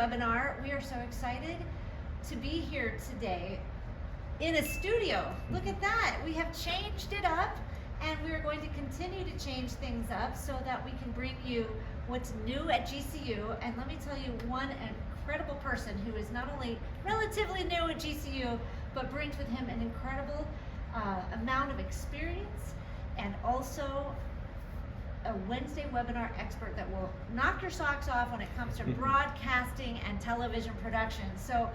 webinar. We are so excited to be here today in a studio. Look at that. We have changed it up, and we are going to continue to change things up so that we can bring you what's new at GCU. And let me tell you, one incredible person who is not only relatively new at GCU, but brings with him an incredible amount of experience, and also a Wednesday webinar expert that will knock your socks off when it comes to broadcasting and television production. So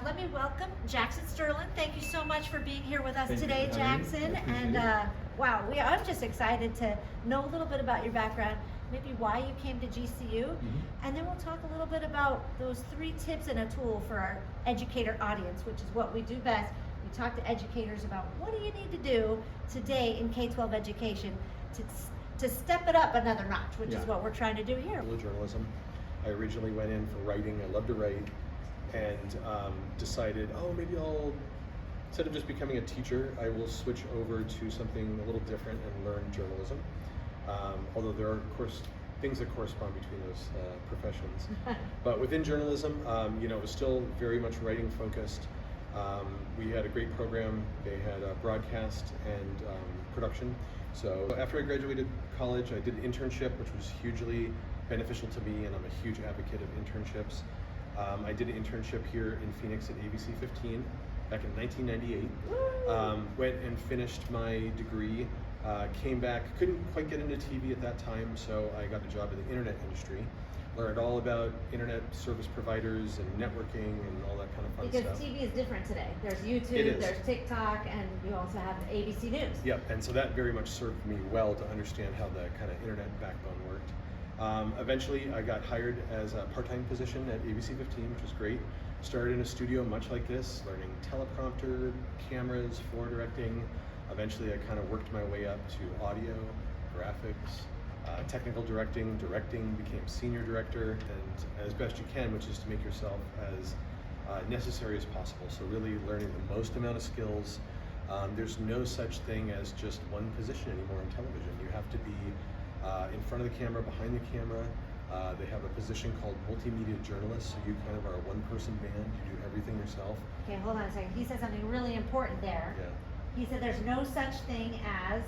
let me welcome Jackson Sturlin. Thank you so much for being here with us today, Jackson. And wow, I'm just excited to know a little bit about your background, maybe why you came to GCU, and then we'll talk a little bit about those 3 tips and a tool for our educator audience, which is what we do best. We talk to educators about what do you need to do today in K-12 education to step it up another notch, which is what we're trying to do here. Journalism. I originally went in for writing. I love to write, and decided, maybe I'll, instead of just becoming a teacher, I will switch over to something a little different and learn journalism. Although there are, of course, things that correspond between those professions. But within journalism, it was still very much writing focused. We had a great program. They had broadcast and production. So after I graduated college, I did an internship, which was hugely beneficial to me, and I'm a huge advocate of internships. I did an internship here in Phoenix at ABC 15 back in 1998. Went and finished my degree, came back, couldn't quite get into TV at that time, so I got a job in the internet industry. Learned all about internet service providers and networking and all that kind of fun stuff. Because TV is different today. There's YouTube, there's TikTok, and you also have ABC News. Yep, and so that very much served me well to understand how the kind of internet backbone worked. Eventually, I got hired as a part-time position at ABC 15, which was great. Started in a studio much like this, learning teleprompter, cameras, floor directing. Eventually, I kind of worked my way up to audio, graphics, technical directing, became senior director, and as best you can, which is to make yourself as necessary as possible. So really learning the most amount of skills. There's no such thing as just one position anymore in television. You have to be in front of the camera, behind the camera. They have a position called multimedia journalist, so you kind of are a one-person band. You do everything yourself. Okay, hold on a second. He said something really important there. Yeah. He said there's no such thing as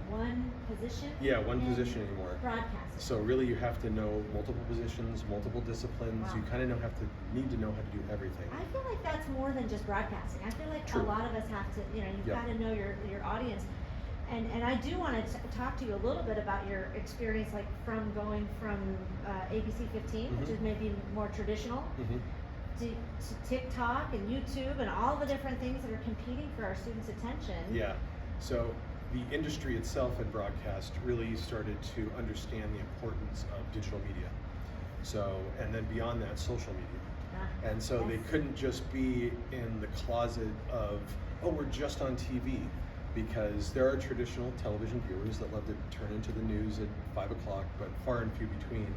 one position. Yeah, one position anymore. Broadcasting. So really, you have to know multiple positions, multiple disciplines. Wow. You kind of need to know how to do everything. I feel like that's more than just broadcasting. I feel like True. a lot of us have to, you've got to know your audience. And I do want to talk to you a little bit about your experience, like from going from ABC 15, which is maybe more traditional, to TikTok and YouTube and all the different things that are competing for our students' attention. Yeah. So the industry itself in broadcast really started to understand the importance of digital media. So, and then beyond that, social media. And so they couldn't just be in the closet of, we're just on TV, because there are traditional television viewers that love to turn into the news at 5 o'clock, but far and few between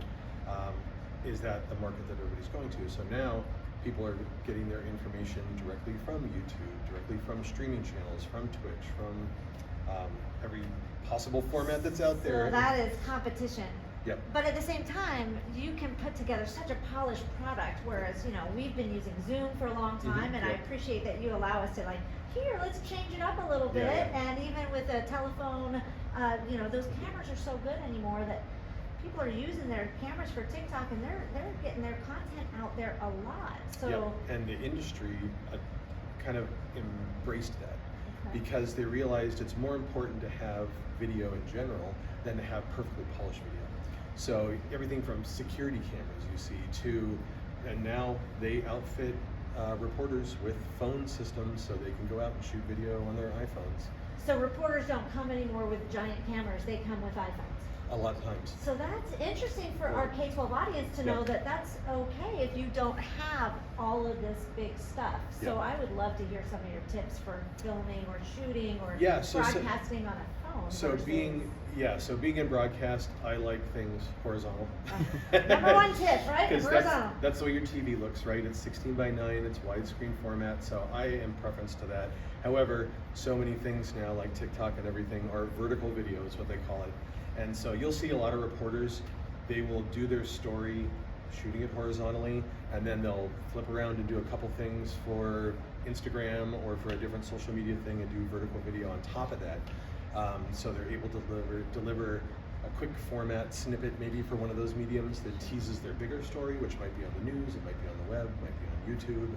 is that the market that everybody's going to. So now people are getting their information directly from YouTube, directly from streaming channels, from Twitch, from every possible format that's out there. So that is competition. Yep. But at the same time, you can put together such a polished product, whereas, we've been using Zoom for a long time, and I appreciate that you allow us to here, let's change it up a little bit. And even with a telephone, those cameras are so good anymore that people are using their cameras for TikTok, and they're getting their content out there a lot. So and the industry kind of embraced that. Because they realized it's more important to have video in general than to have perfectly polished video. So everything from security cameras you see and now they outfit reporters with phone systems so they can go out and shoot video on their iPhones. So reporters don't come anymore with giant cameras, they come with iPhones. A lot of times. So that's interesting for our K-12 audience to know that that's okay if you don't have all of this big stuff. So I would love to hear some of your tips for filming or shooting or broadcasting on a phone. So being in broadcast, I like things horizontal. Number one tip, right? Horizontal. That's the way your TV looks, right? It's 16:9, it's widescreen format, so I am preference to that. However, so many things now, like TikTok and everything, are vertical video is what they call it. And so you'll see a lot of reporters, they will do their story shooting it horizontally, and then they'll flip around and do a couple things for Instagram or for a different social media thing and do vertical video on top of that. So they're able to deliver a quick format snippet maybe for one of those mediums that teases their bigger story, which might be on the news, it might be on the web, it might be on YouTube.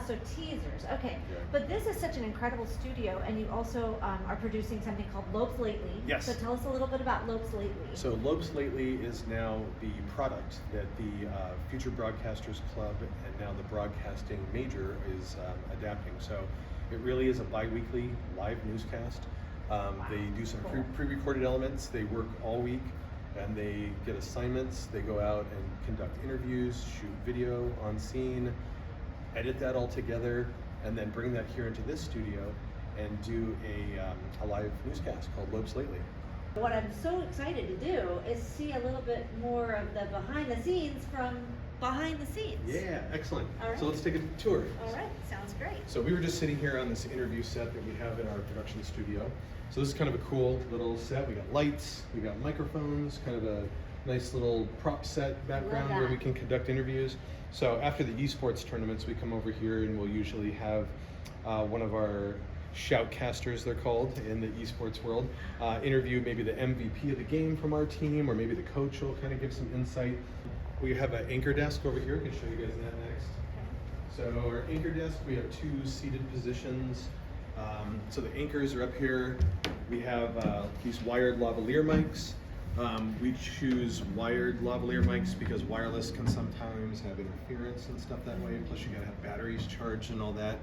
So teasers, okay. Yeah. But this is such an incredible studio, and you also are producing something called Lopes Lately. Yes. So tell us a little bit about Lopes Lately. So Lopes Lately is now the product that the Future Broadcasters Club and now the Broadcasting Major is adapting. So it really is a bi-weekly live newscast. They do some pre-recorded elements. They work all week, and they get assignments. They go out and conduct interviews, shoot video on scene, edit that all together, and then bring that here into this studio and do a live newscast called Lopes Lately. What I'm so excited to do is see a little bit more of the behind the scenes from behind the scenes. Yeah, excellent. All right. So let's take a tour. All right, sounds great. So we were just sitting here on this interview set that we have in our production studio. So this is kind of a cool little set. We got lights, we got microphones, kind of a nice little prop set background where we can conduct interviews. So after the esports tournaments, we come over here and we'll usually have one of our shoutcasters, they're called in the esports world, interview maybe the MVP of the game from our team, or maybe the coach will kind of give some insight. We have an anchor desk over here. I can show you guys that next. So our anchor desk, we have 2 seated positions. So the anchors are up here. We have these wired lavalier mics. We choose wired lavalier mics because wireless can sometimes have interference and stuff that way. Plus you gotta have batteries charged and all that.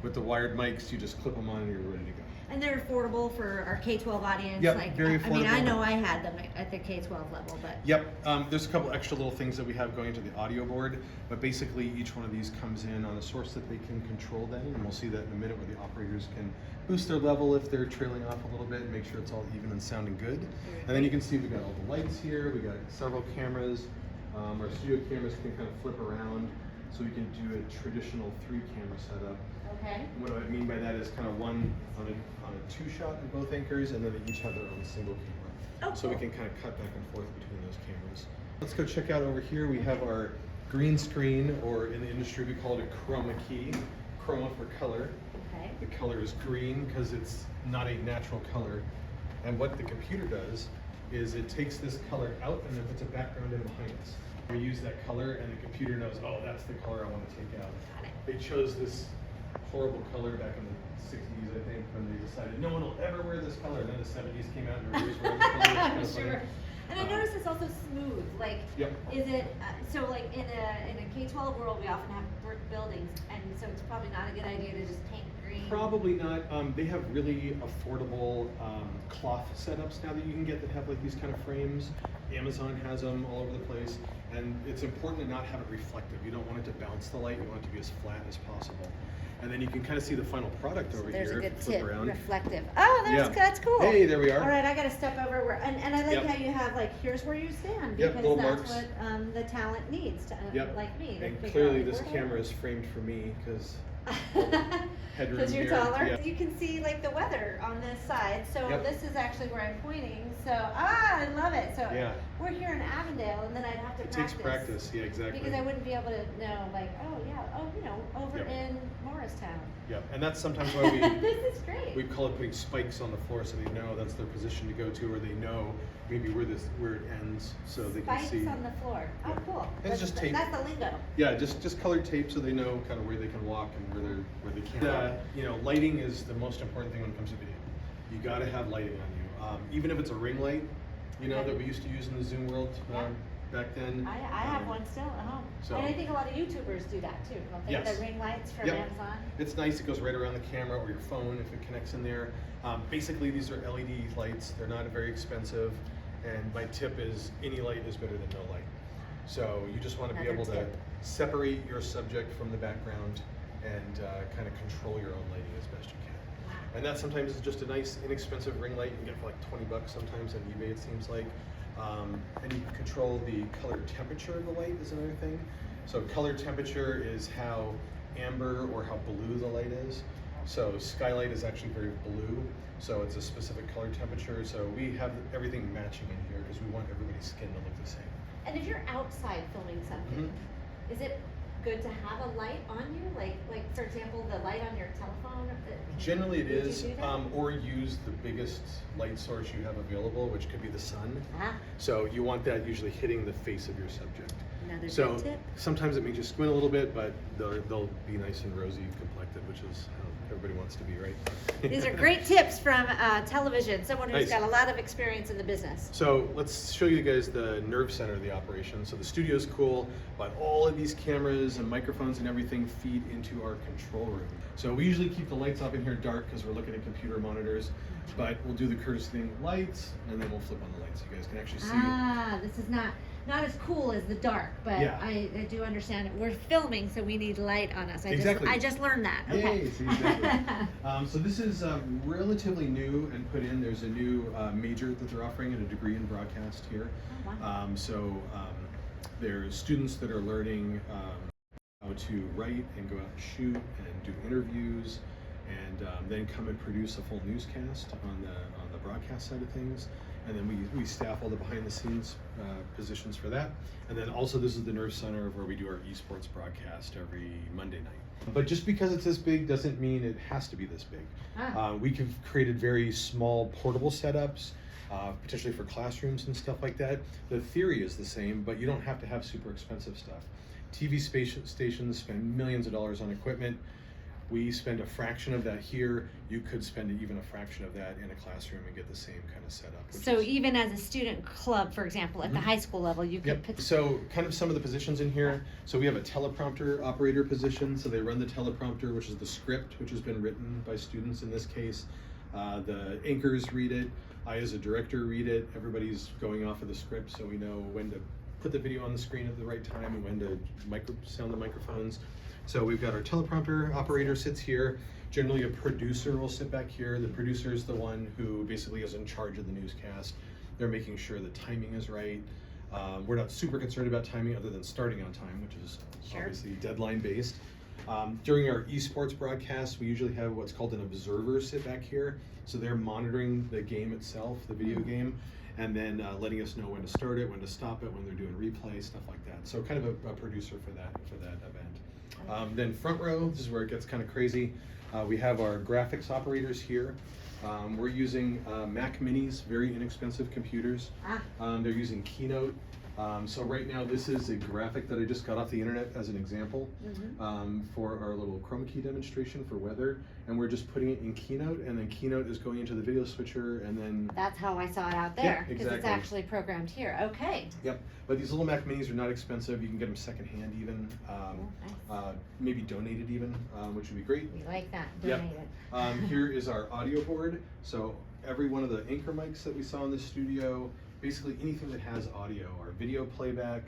With the wired mics, you just clip them on and you're ready to go. And they're affordable for our K-12 audience. Yep, like, very I mean, I affordable. know I had them at the K-12 level, but. Yep, there's a couple extra little things that we have going into the audio board, but basically each one of these comes in on a source that they can control then, and we'll see that in a minute where the operators can boost their level if they're trailing off a little bit and make sure it's all even and sounding good. And then you can see we got all the lights here, we got several cameras. Our studio cameras can kind of flip around, so we can do a traditional 3-camera setup. Okay. And what I mean by that is kind of one on a 2-shot in both anchors, and then they each have their own single camera. Oh, so we cool. can kind of cut back and forth between those cameras. Let's go check out over here. We have our green screen, or in the industry we call it a chroma-key. Chroma for color. Okay. The color is green because it's not a natural color. And what the computer does is it takes this color out and then puts a background in behind us. We use that color and the computer knows, oh, that's the color I want to take out. Got it. They chose this horrible color back in the 60s, I think, when they decided no one will ever wear this color. And then the 70s came out and everybody's wearing this color. I'm It's kind of sure. funny. And I noticed it's also smooth. Like, Yep. is it so? Like in a K-12 world, we often have brick buildings, and so it's probably not a good idea to just paint green. Probably not. They have really affordable cloth setups now that you can get that have like these kind of frames. Amazon has them all over the place, and it's important to not have it reflective. You don't want it to bounce the light. You want it to be as flat as possible. And then you can kind of see the final product over There's here. a good Flip tip. around. Reflective. Oh, Yeah. that's cool. Hey, there we are. All right, I got to step over where, and I like Yep. how you have like, here's where you stand, Yep, because little that's marks. what the talent needs, to, Yep. like me. to And figure clearly out, like, this where do I- camera is framed for me because headroom Because you're here. taller. Yeah. You can see like the weather on this side. So Yep. this is actually where I'm pointing. So I love it. So Yeah. we're here in Avondale, and then I'd have to It practice. takes practice. Yeah, exactly. Because I wouldn't be able to know like, oh yeah, oh over Yep. in Morristown. Yeah, and that's sometimes why we This is great. we call it putting spikes on the floor so they know that's their position to go to, or they know maybe where it ends, so they can Spikes see. on the floor. Oh, Yeah. cool. It's just tape. That's the lingo. Yeah, just colored tape so they know kind of where they can walk and where they can't. Lighting is the most important thing when it comes to video. You got to have lighting on you, even if it's a ring light, Okay. that we used to use in the Zoom world Yeah. back then. I have one still at home. So- And I think a lot of YouTubers do that too, don't they? Yes. The ring lights from Yep. Amazon. It's nice. It goes right around the camera or your phone if it connects in there. Basically, these are LED lights. They're not very expensive, and my tip is any light is better than no light. So you just want to be Another able tip. to separate your subject from the background and kind of control your own lighting as best you can. And that sometimes is just a nice, inexpensive ring light you can get for like $20 sometimes on eBay, it seems like. And you can control the color temperature of the light is another thing. So color temperature is how amber or how blue the light is. So skylight is actually very blue, so it's a specific color temperature. So we have everything matching in here because we want everybody's skin to look the same. And if you're outside filming something, is it good to have a light on you? Like for example, the light on your telephone? Generally it Would you is, do that? or use the biggest light source you have available, which could be the sun. Ah, So you want that usually hitting the face of your subject. another So good tip. sometimes it makes you squint a little bit, but they'll be nice and rosy complected, which is how everybody wants to be, right? These are great tips from television, someone who's Nice. got a lot of experience in the business. So let's show you guys the nerve center of the operation. So the studio's cool, but all of these cameras and microphones and everything feed into our control room. So we usually keep the lights up in here dark because we're looking at computer monitors, but we'll do the courtesy thing, lights, and then we'll flip on the lights so you guys can actually see. Ah, this is not as cool as the dark, but Yeah. I do understand it. We're filming, so we need light on us. Exactly. I just learned that. Okay. Yay, see, exactly. So this is relatively new and put in. There's a new major that they're offering and a degree in broadcast here. Oh, wow. There's students that are learning how to write and go out and shoot and do interviews, and then come and produce a full newscast on the broadcast side of things. And then we staff all the behind the scenes positions for that. And then also this is the nerve center of where we do our esports broadcast every Monday night. But just because it's this big doesn't mean it has to be this big. We have created very small portable setups, potentially for classrooms and stuff like that. The theory is the same, but you don't have to have super expensive stuff. TV stations spend millions of dollars on equipment. We spend a fraction of that here. You could spend even a fraction of that in a classroom and get the same kind of setup. So even as a student club, for example, at the high school level, you could Yep. So kind of some of the positions in here. So we have a teleprompter operator position. So they run the teleprompter, which is the script, which has been written by students in this case. The anchors read it. I, as a director, read it. Everybody's going off of the script, so we know when to put the video on the screen at the right time and when to sound the microphones. So we've got our teleprompter operator sits here. Generally a producer will sit back here. The producer is the one who basically is in charge of the newscast. They're making sure the timing is right. We're not super concerned about timing other than starting on time, which is obviously deadline based. During our esports broadcast, we usually have what's called an observer sit back here. So they're monitoring the game itself, the video game, and then letting us know when to start it, when to stop it, when they're doing replay, stuff like that. So kind of a producer for that event. Then front row, this is where it gets kind of crazy. We have our graphics operators here. We're using Mac Minis, very inexpensive computers. They're using Keynote. So right now this is a graphic that I just got off the internet as an example for our little chroma-key demonstration for weather. And we're just putting it in Keynote, and then Keynote is going into the video switcher, and then... That's how I saw it out there, because it's exactly. actually programmed here. Okay. Yep, but these little Mac Minis are not expensive. You can get them secondhand even, maybe donated even, which would be great. We like that, donate it. Here is our audio board. So every one of the anchor mics that we saw in the studio, basically anything that has audio, our video playback.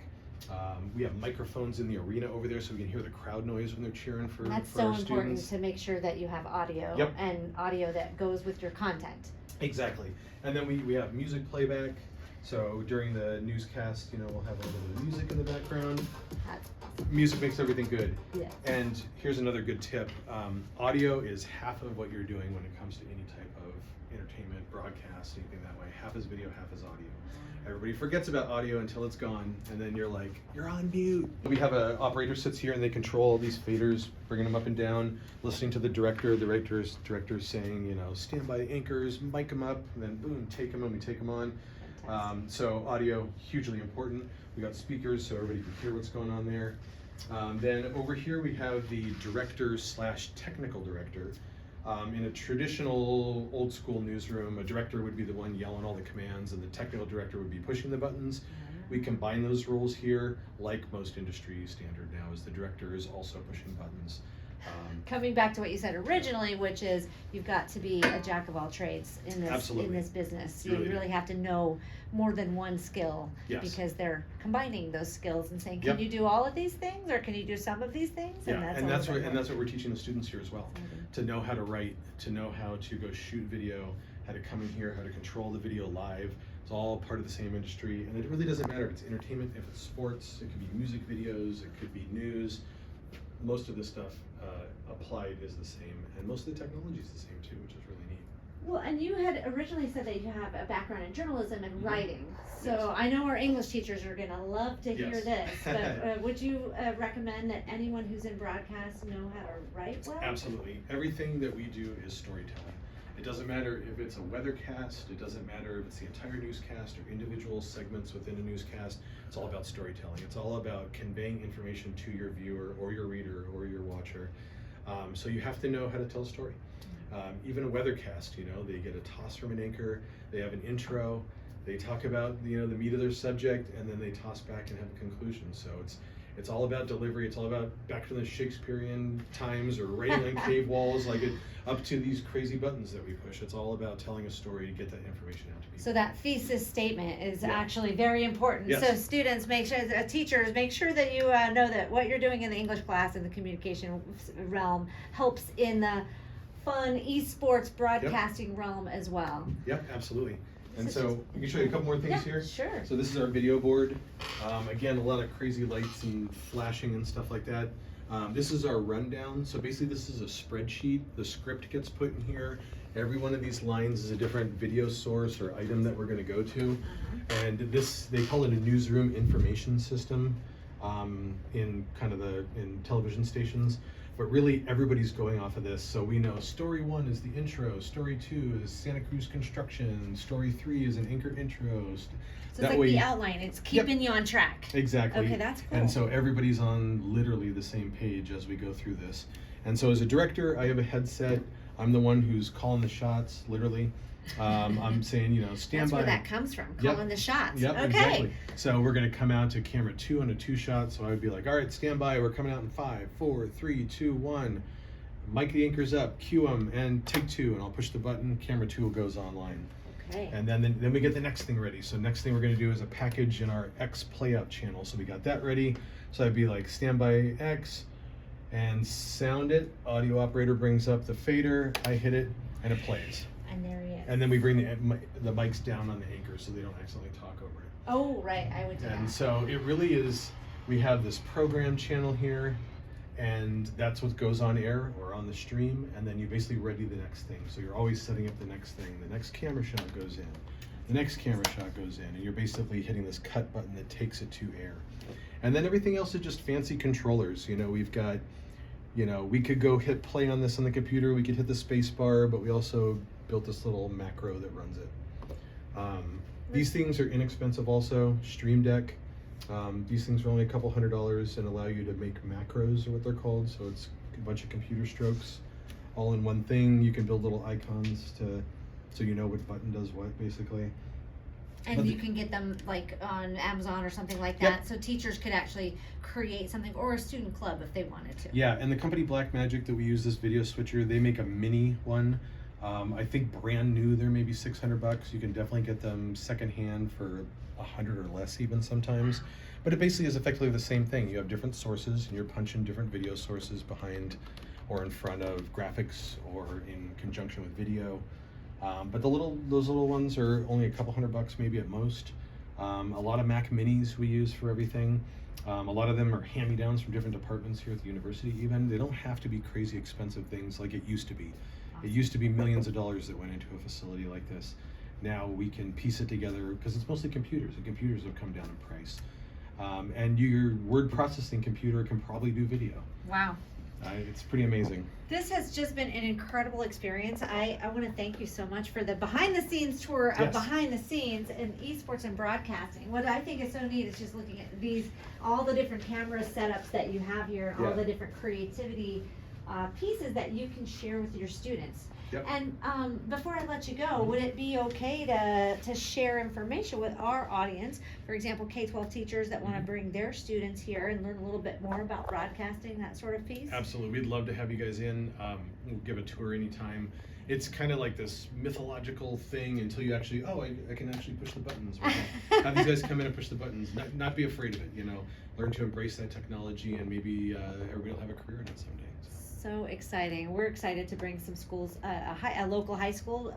We have microphones in the arena over there so we can hear the crowd noise when they're cheering for our students. That's so important to make sure that you have audio and audio that goes with your content. Exactly. And then we have music playback. So during the newscast, we'll have a little bit of music in the background. Music makes everything good. Yes. And here's another good tip. Audio is half of what you're doing when it comes to any type of entertainment, broadcast, anything that way. Half is video, half is audio. Everybody forgets about audio until it's gone, and then you're like, you're on mute. We have an operator sits here and they control all these faders, bringing them up and down, listening to the director. The director's saying, stand by the anchors, mic them up, and then boom, take them and we take them on. So audio, hugely important. We got speakers so everybody can hear what's going on there. Then over here we have the director/technical director. In a traditional old school newsroom, a director would be the one yelling all the commands and the technical director would be pushing the buttons. We combine those roles here, like most industry standard now, is the director is also pushing buttons. Coming back to what you said originally, which is you've got to be a jack of all trades in this business. You really have to know more than one skill because they're combining those skills and saying, can you do all of these things or can you do some of these things? And that's what we're teaching the students here as well. To know how to write, to know how to go shoot video, how to come in here, how to control the video live. It's all part of the same industry, and it really doesn't matter if it's entertainment, if it's sports, it could be music videos, it could be news. Most of the stuff applied is the same, and most of the technology is the same too, which is really neat. Well, and you had originally said that you have a background in journalism and writing. So Yes. I know our English teachers are going to love to hear Yes. this. But would you recommend that anyone who's in broadcast know how to write well? Absolutely. Everything that we do is storytelling. It doesn't matter if it's a weathercast, it doesn't matter if it's the entire newscast or individual segments within a newscast. It's all about storytelling. It's all about conveying information to your viewer or your reader or your watcher. So you have to know how to tell a story. Even a weathercast, they get a toss from an anchor, they have an intro, they talk about the meat of their subject, and then they toss back and have a conclusion. So it's all about delivery. It's all about back to the Shakespearean times or writing on cave walls, up to these crazy buttons that we push. It's all about telling a story to get that information out to people. So that thesis statement is actually very important. Yes. So students, make sure, teachers, make sure that you know that what you're doing in the English class in the communication realm helps in the fun esports broadcasting realm as well. Yep, absolutely. This And is so just we can show you a couple more things Yeah, here. sure. So this is our video board. Again, a lot of crazy lights and flashing and stuff like that. This is our rundown. So basically this is a spreadsheet. The script gets put in here. Every one of these lines is a different video source or item that we're going to go to. And this, they call it a newsroom information system in television stations. But really everybody's going off of this. So we know story 1 is the intro, story 2 is Santa Cruz construction, story 3 is an anchor intro. So it's like the outline, it's keeping you on track. Exactly. Okay, that's cool. And so everybody's on literally the same page as we go through this. And so as a director, I have a headset. I'm the one who's calling the shots, literally. I'm saying, stand That's by. where that comes from, calling the shots. Yep, okay. Exactly. So we're going to come out to camera 2 on a 2-shot. So I would be like, all right, stand by. We're coming out in 5, 4, 3, 2, 1. Mic the anchors up, cue them, and take 2. And I'll push the button. Camera 2 goes online. Okay. And then we get the next thing ready. So next thing we're going to do is a package in our X playout channel. So we got that ready. So I'd be like, stand by X and sound it. Audio operator brings up the fader. I hit it and it plays. And there he is. And then we bring the mics down on the anchor so they don't accidentally talk over it. Oh, right, I would do And that. so it really is, we have this program channel here, and that's what goes on air or on the stream, and then you basically ready the next thing. So you're always setting up the next thing. The next camera shot goes in, the next camera shot goes in, and you're basically hitting this cut button that takes it to air. And then everything else is just fancy controllers. We've got, we could go hit play on this on the computer, we could hit the space bar, but we also built this little macro that runs it. These things are inexpensive also. Stream Deck. These things are only a couple $100 and allow you to make macros, or what they're called. So it's a bunch of computer strokes all in one thing. You can build little icons so you know what button does what, basically. And you can get them like on Amazon or something like that. So teachers could actually create something, or a student club if they wanted to. Yeah, and the company Blackmagic that we use, this video switcher, they make a mini one. I think brand new, they're maybe $600. You can definitely get them secondhand for $100 or less even sometimes. But it basically is effectively the same thing. You have different sources and you're punching different video sources behind or in front of graphics or in conjunction with video. But those little ones are only a couple $100 maybe at most. A lot of Mac Minis we use for everything. A lot of them are hand-me-downs from different departments here at the university even. They don't have to be crazy expensive things like it used to be. It used to be millions of dollars that went into a facility like this. Now we can piece it together because it's mostly computers, and computers have come down in price. And your word processing computer can probably do video. Wow. It's pretty amazing. This has just been an incredible experience. I want to thank you so much for the behind the scenes tour of behind the scenes in esports and broadcasting. What I think is so neat is just looking at all the different camera setups that you have here, all the different creativity pieces that you can share with your students. Yep. And before I let you go, would it be okay to share information with our audience? For example, K-12 teachers that want to bring their students here and learn a little bit more about broadcasting, that sort of piece? Absolutely. We'd love to have you guys in. We'll give a tour anytime. It's kind of like this mythological thing until you actually, I can actually push the buttons. Have these guys come in and push the buttons. Not be afraid of it, learn to embrace that technology, and maybe everybody will have a career in it someday. So exciting. We're excited to bring some schools, a local high school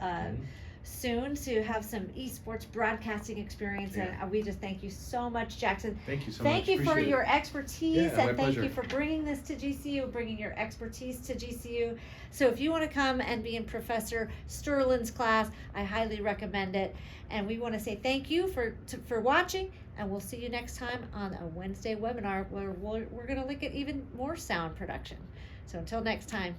soon to have some esports broadcasting experience. Yeah. And we just thank you so much, Jackson. Thank you so Thank much. you for Appreciate your it. expertise, Yeah, and my thank pleasure. you for bringing this to GCU, bringing your expertise to GCU. So if you want to come and be in Professor Sturlin's class, I highly recommend it. And we want to say thank you for watching, and we'll see you next time on a Wednesday webinar where we're going to look at even more sound production. So until next time.